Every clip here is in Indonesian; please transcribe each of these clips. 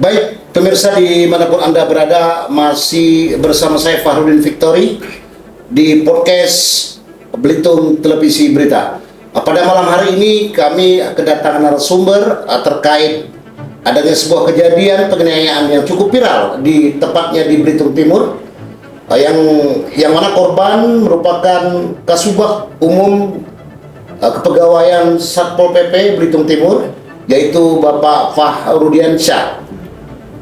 Baik, pemirsa dimanapun Anda berada, masih bersama saya Fahrudin Victory di podcast Belitung Televisi Berita. Pada malam hari ini kami kedatangan narasumber terkait adanya sebuah kejadian penganiayaan yang cukup viral di tepatnya di Belitung Timur, yang mana korban merupakan Kasubag Umum Kepegawaian Satpol PP Belitung Timur, yaitu Bapak Fahrudiansyah.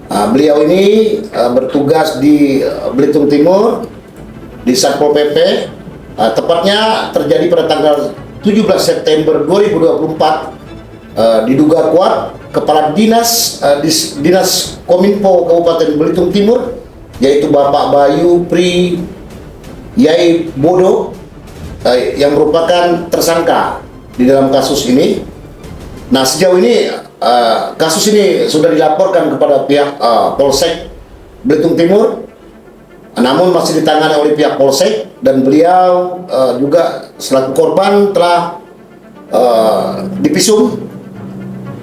Beliau ini bertugas di Belitung Timur di Satpol PP, tepatnya terjadi pada tanggal 17 September 2024. Diduga kuat Kepala Dinas Kominfo Kabupaten Belitung Timur, yaitu Bapak Bayu Pri Yai Bodo, yang merupakan tersangka di dalam kasus ini. Nah, sejauh ini kasus ini sudah dilaporkan kepada pihak Polsek Belitung Timur, namun masih ditangani oleh pihak Polsek, dan beliau juga selaku korban telah divisum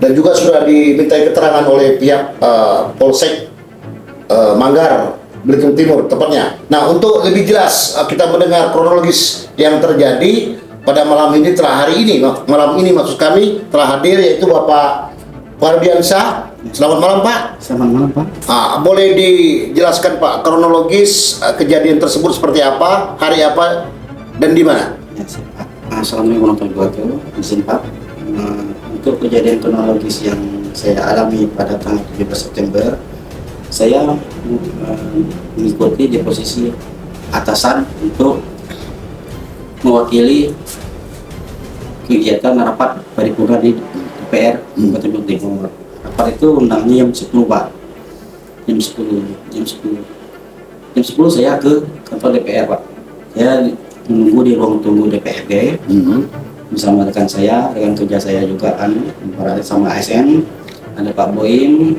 dan juga sudah dimintai keterangan oleh pihak Polsek Manggar Belitung Timur tepatnya. Nah, untuk lebih jelas kita mendengar kronologis yang terjadi pada malam ini, malam ini maksud kami telah hadir, yaitu Bapak Fahrudiansyah. Selamat malam, Pak. Selamat malam, Pak. Boleh dijelaskan, Pak, kronologis kejadian tersebut seperti apa, hari apa, dan di mana? Ya, Pak. Assalamualaikum warahmatullahi wabarakatuh. Izin, Pak. Untuk kejadian kronologis yang saya alami pada tanggal 17 September, saya mengikuti di posisi atasan untuk mewakili kegiatan rapat paripurna di DPR Kabupaten Belitung Timur. Rapat itu undangnya jam 10, Pak. Jam 10 saya ke kantor DPR, Pak. Saya menunggu di ruang tunggu DPRD bersama rekan kerja saya juga sama ASN, ada Pak Boim,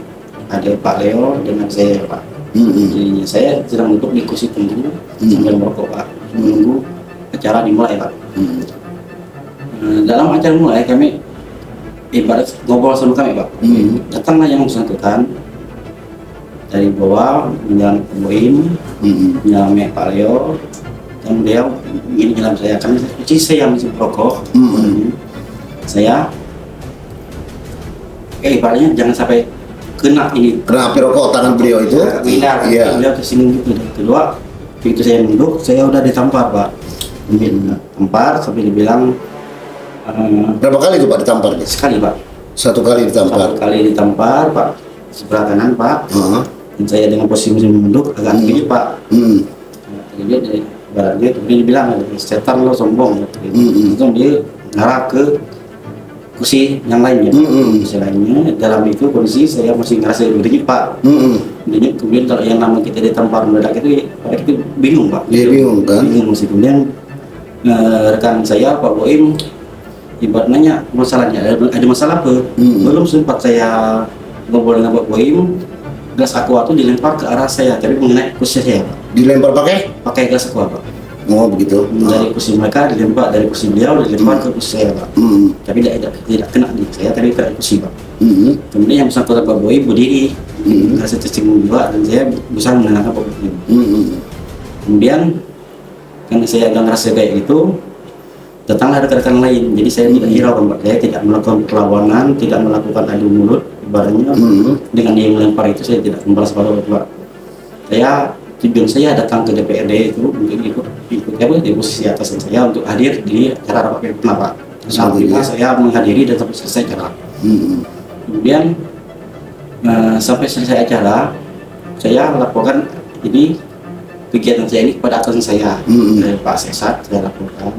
ada Pak Leo, dengan saya, Pak. Jadi saya sedang duduk di kursi tunggu sambil merokok, Pak, menunggu acara dimulai, Pak. Dalam acara mulai kami ibarat ngobrol sama kami, Pak. Datanglah yang bersangkutan dari bawah menjalan Pak Boim, menjalan Pak Leo, dan beliau ingin jalan saya, karena saya masih merokok. Saya ibaratnya jangan sampai kena api rokok tangan beliau itu. Iya. Beliau tersinggung gitu. Kedua, begitu saya duduk, saya udah ditampar, Pak. Tampar sampai dibilang berapa kali itu, Pak, ditamparnya? Sekali, Pak. Satu kali ditampar, Pak. Sebelah kanan, Pak. Dan saya dengan posisi duduk agak tinggi, Pak. Jadi dari baratnya kemudian dibilang, setan lo sombong. Langsung dia ngarah ke kursi yang lainnya, kursi lainnya. Dalam itu kondisi saya masih ngerasa berdiri, Pak. Berdiri, kemudian kalau yang nama kita ditampar mendadak itu bingung, Pak. Dia bingung kan? Bingung masih. Kemudian rekan saya Pak Boim ibarat nanya masalahnya, ada masalah apa? Belum sempat saya ngobrol dengan Pak Boim, gas aqua itu dilempar ke arah saya, tapi mengenai kursi saya, Pak. Dilempar pakai gas aqua, Pak. Oh, begitu. Dari kursi mereka dilempar, dari kursi beliau dilempar ke kursi saya, Pak. Tapi tidak kena di saya, tapi kena kursi, Pak. Kemudian yang bersangkutan Pak Boim berdiri, merasa tersinggung juga, dan saya berusaha menenangkan Pak Boim. Kemudian karena saya agak ngerasa kayak gitu, datanglah rekan-rekan lain. Jadi saya tidak hirau, Pak. Saya tidak melakukan perlawanan, tidak melakukan adu mulut, ibaratnya dengan dia melempar itu saya tidak membalas balik, Pak. Tujuan saya datang ke DPRD itu untuk ikut di posisi atasan saya untuk hadir di acara rapat paripurna, Pak. Alhamdulillah saya menghadiri dan sampai selesai acara. Kemudian sampai selesai acara, saya laporkan ini kegiatan saya ini kepada atasan saya, Pak Sesat. Saya laporkan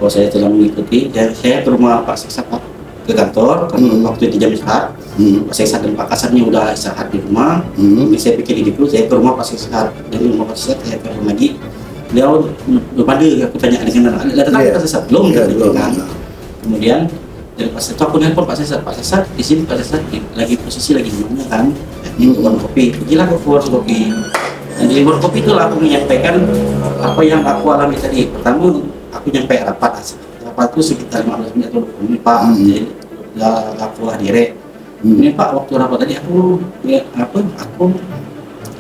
bahwa saya telah mengikuti, dan saya ke rumah Pak Sesat, Pak, ke kantor waktu di jam istirahat. Pak Sesat dan Pak Kasatnya udah istirahat di rumah. Jadi saya pikir itu saya ke rumah Pak Sesat. Dari rumah Pak Sesat saya telepon lagi, beliau belum ada. Aku tanya dengan datang Pak Sesat belum, kan? Kemudian dari Pak Sesat aku nelpon Pak Sesat di sini. Pak Sesat lagi posisi lagi di mana, kan? Di warung kopi. Pergilah ke warung kopi. Dan di warung kopi itulah aku menyampaikan apa yang aku alami tadi. Pertama, aku nyampe rapat itu sekitar 15 menit atau 20 menit, Pak. Jadi aku hadir Ini Pak, waktu rapat tadi aku aku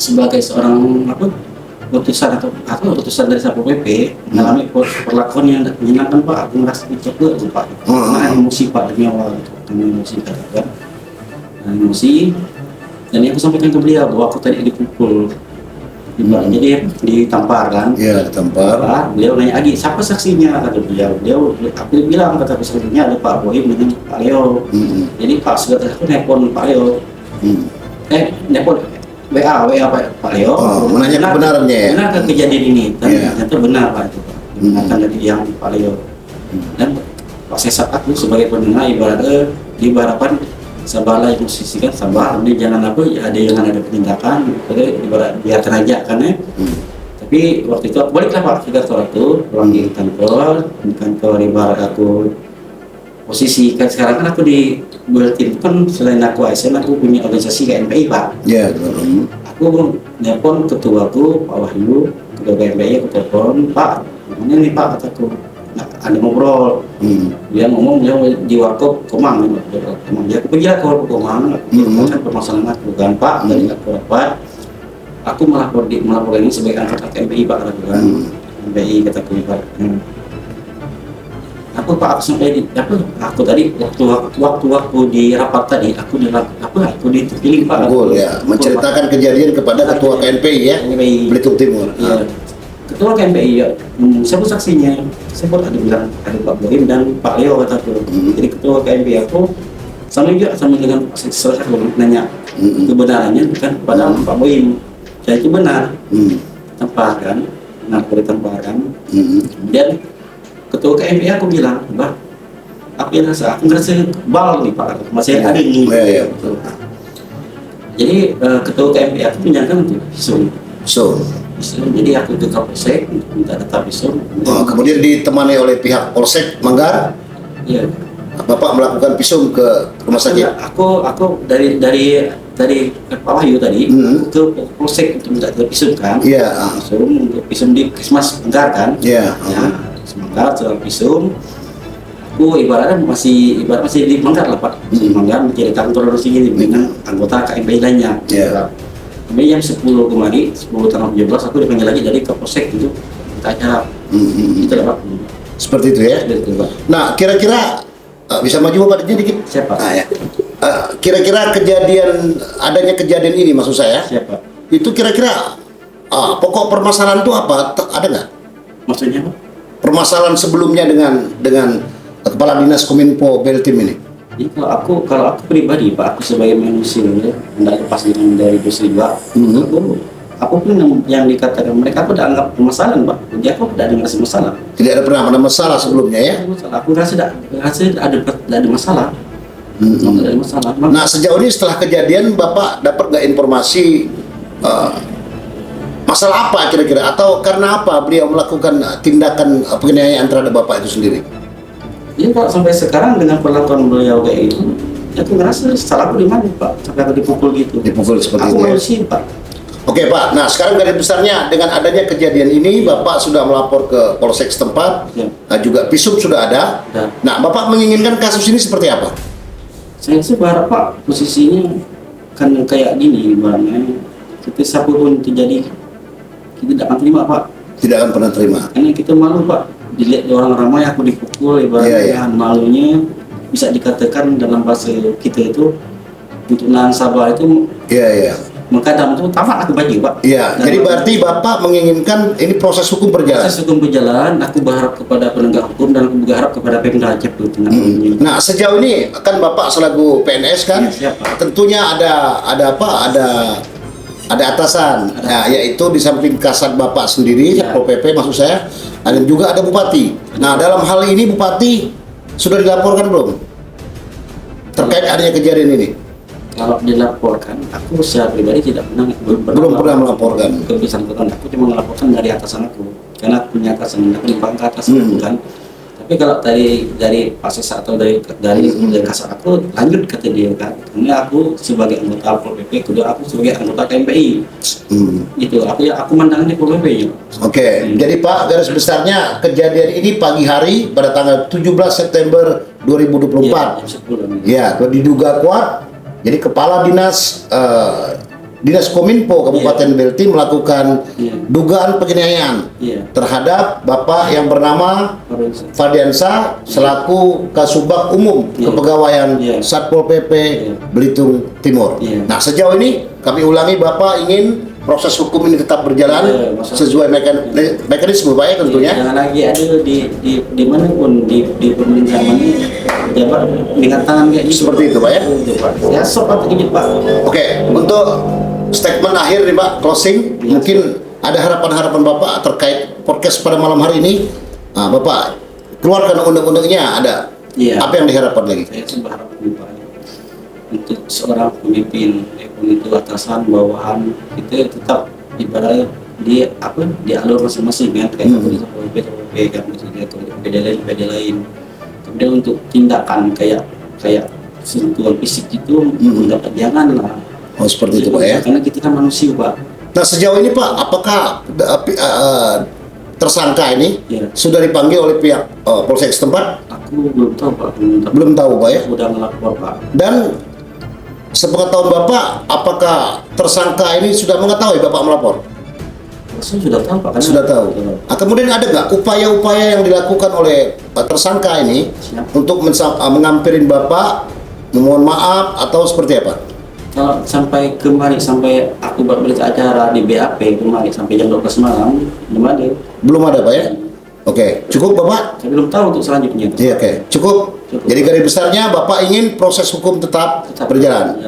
sebagai seorang utusan utusan dari Satpol PP mengalami perlakuan yang tidak menyenangkan Pak. Aku merasa dicekuk Pak. Karena emosi Pak, demi awal emosi kan. Emosi, dan aku sampaikan ke beliau bahwa aku tadi dipukul. Jadi ditampar kan. Iya, ditampar. Beliau nanya lagi, siapa saksinya? Kata beliau, aku bilang kata saksinya ada Pak Boim dengan Pak Leo. Jadi Pak sudah aku nelpon Pak Leo. Nelpon WA Pak Leo. Menanya kebenarannya ya. Benar kan kejadian ini? Ternyata benar Pak itu. Akan dari yang Pak Leo. Dan Pak Sesat aku sebagai pendengar ibaratkan sabarlah itu sisi kan, sabar, ini jangan ada yang ada penindakan, ibarat biar teranjak kan ya. Tapi waktu itu aku baliklah Pak ke kantor itu, pulang di kantor ibarat aku posisi kan sekarang kan aku di Bertin kan, selain aku ASN aku punya organisasi KMPI Pak. Iya. Aku nelpon ketuaku Pak Wahyu, ketua KMPI, aku telepon Pak, mana nih Pak kataku. Nah, ada ngobrol, dia ngomong dia di Warkop Komang, dia pergi ke Warkop Komang, kan permasalahan aku kan Pak, dari aku dapat, aku melaporkan ini sebagai anggota KMPI Pak, kan KMPI kataku Pak. Aku Pak sampai aku tadi waktu di rapat tadi aku dipilih Pak. Betul ya, menceritakan kejadian kepada ketua KMPI ya, Belitung Timur. Iya. Ketua KMPI ya, siapa saksinya? Saya pun ada bilang ada Pak Boim dan Pak Leo kataku. Jadi ketua KMPI aku sambil dengan selesai aku nanya kebenarannya kan kepada Pak Boim. Saya itu benar, tamparan, aku ditamparan. Kemudian ketua KMPI aku bilang, aku ngerasa bal nih Pak, masih ada ini. Jadi ketua KMPI aku menyatakan itu visum. Jadi aku ke Kapolsek minta data visum. Kemudian ditemani oleh pihak Polsek Manggar. Iya. Bapak melakukan visum ke rumah sakit. Aku dari Pak Wahyu tadi aku ke Polsek untuk minta visum kan. Iya. Visum di Kismas Manggar kan. Iya. Manggar setelah visum. Aku ibaratnya masih di Manggar lah Pak. Di Manggar menjadi kantor sini dengan anggota KMPI lainnya. Iya. Kemudian jam 10 kemarin, 10 tanggal 17 aku dipanggil lagi dari Kapolsek itu kita acara. Itu lah Pak. Seperti itu ya. Seperti itu, Pak. Nah, kira-kira bisa maju Bapak dikit? Siapa? Ya. Kira-kira adanya kejadian ini maksud saya. Siapa? Itu kira-kira pokok permasalahan itu apa? Ada nggak? Maksudnya apa? Permasalahan sebelumnya dengan Kepala Dinas Kominfo Beltim ini. Jadi kalau aku pribadi Pak, aku sebagai manusia ya, tidak lepas dari dosa juga. Aku pun yang dikatakan mereka aku tidak anggap permasalahan Pak. Jadi aku tidak ada masalah. Tidak ada masalah sebelumnya ya? Aku rasa tidak ada masalah. Tidak ada masalah. Nah sejauh ini setelah kejadian Bapak dapat nggak informasi masalah apa kira-kira? Atau karena apa beliau melakukan tindakan penganiayaan terhadap Bapak itu sendiri? Jadi Pak sampai sekarang dengan perlakuan beliau kayak itu, aku ngerasa salahku di mana Pak? Sampai aku dipukul gitu. Dipukul seperti aku itu. Aku manusia Pak. Oke Pak, nah sekarang garis besarnya dengan adanya kejadian ini Bapak sudah melapor ke Polsek setempat, juga visum sudah ada. Nah Bapak menginginkan kasus ini seperti apa? Saya sih berharap Pak posisinya kan kayak gini, ibaratnya kita siapapun terjadi kita tidak akan terima Pak. Tidak akan pernah terima. Karena kita malu Pak. Dilihat orang ramai aku dipukul ibaratnya malunya bisa dikatakan dalam bahasa kita itu untuk nahan sabar itu mengkadang itu tamat aku baju Pak. Iya. Jadi berarti Bapak menginginkan ini proses hukum berjalan. Proses hukum berjalan. Aku berharap kepada penegak hukum dan aku berharap kepada Pemda Aceh itu. Nah sejauh ini kan Bapak selaku PNS kan, tentunya ada atasan, yaitu di samping kasat Bapak sendiri, Satpol PP maksud saya, dan juga ada Bupati. Nah dalam hal ini Bupati sudah dilaporkan belum terkait adanya kejadian ini? Kalau dilaporkan, aku secara pribadi belum pernah melaporkan ke bersangkutan. Aku cuma melaporkan dari atasan aku, karena aku punya atasan, aku dipangkat atasan aku kan. Tapi kalau dari Pak Sesa atau dari kasar aku lanjut kata dia kan, karena aku sebagai anggota Satpol PP, kedua aku sebagai anggota KMPI, gitu. Aku mandang di Satpol PP. Oke. Jadi Pak, garis besarnya kejadian ini pagi hari pada tanggal 17 September 2024. Ya, diduga kuat Jadi kepala Dinas Kominfo Kabupaten Beltim melakukan dugaan penganiayaan terhadap Bapak yang bernama Fardiansa selaku Kasubag Umum Kepegawaian Satpol PP Belitung Timur. Nah, sejauh ini kami ulangi, Bapak ingin proses hukum ini tetap berjalan sesuai mekanisme Pak ya tentunya. Jangan lagi ada di mana pun di pemerintahan ini jabat dengan tangan kayak gitu. Seperti itu Pak ya. Ya sok atau gini Pak. Oke, untuk statement akhir nih Pak, closing, mungkin ada harapan-harapan Bapak terkait podcast pada malam hari ini. Nah, Bapak keluarkan undang-undangnya, ada apa yang diharapkan lagi? Saya sih berharap Pak, untuk seorang pemimpin, itu atasan, bawahan, itu tetap ibaratnya di alur masing-masing kan, kayak PTP kan, misalnya beda lain. Kemudian untuk tindakan kayak sentuhan fisik itu janganlah. Oh, seperti itu Pak ya. Karena kita kan manusia Pak. Nah, sejauh ini Pak, apakah tersangka ini sudah dipanggil oleh pihak Polsek setempat? Aku belum tahu Pak. Belum tahu Pak ya. Sudah melapor Pak. Dan sepengetahuan Bapak, apakah tersangka ini sudah mengetahui Bapak melapor? Saya sudah tahu Pak. Sudah tahu. Nah, kemudian ada nggak upaya-upaya yang dilakukan oleh tersangka ini untuk mengampirin Bapak, memohon maaf atau seperti apa? Kalau sampai kemarin, sampai aku berita acara di BAP kemarin sampai jam 12 malam belum ada. Belum ada Pak ya? Oke, cukup Bapak? Saya belum tahu untuk selanjutnya. Iya, oke. Cukup. Jadi garis besarnya Bapak ingin proses hukum tetap berjalan.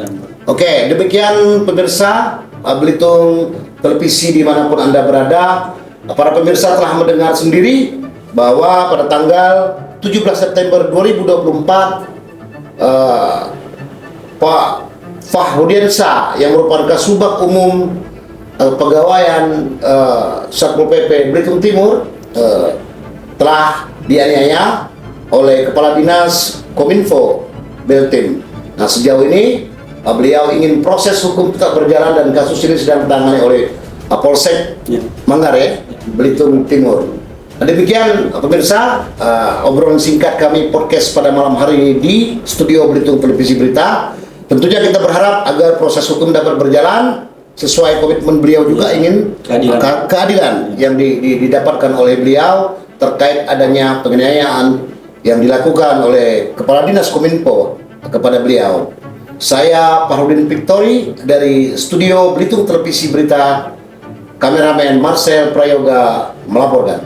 Oke, demikian pemirsa Belitung Televisi dimanapun Anda berada. Para pemirsa telah mendengar sendiri bahwa pada tanggal 17 September 2024 Pak Fardiansa yang merupakan Kasubag Umum Pegawaian Satpol PP Belitung Timur telah dianiaya oleh Kepala Dinas Kominfo Beltim. Nah, sejauh ini beliau ingin proses hukum tetap berjalan dan kasus ini sedang ditangani oleh Polsek Manggarai Belitung Timur. Nah, demikian pemirsa obrolan singkat kami podcast pada malam hari ini di studio Belitung Televisi Berita. Tentunya kita berharap agar proses hukum dapat berjalan sesuai komitmen beliau juga ingin keadilan yang didapatkan oleh beliau terkait adanya penganiayaan yang dilakukan oleh Kepala Dinas Kominfo kepada beliau. Saya Farudin Victory dari studio Belitung Televisi Berita, kameramen Marcel Prayoga melaporkan.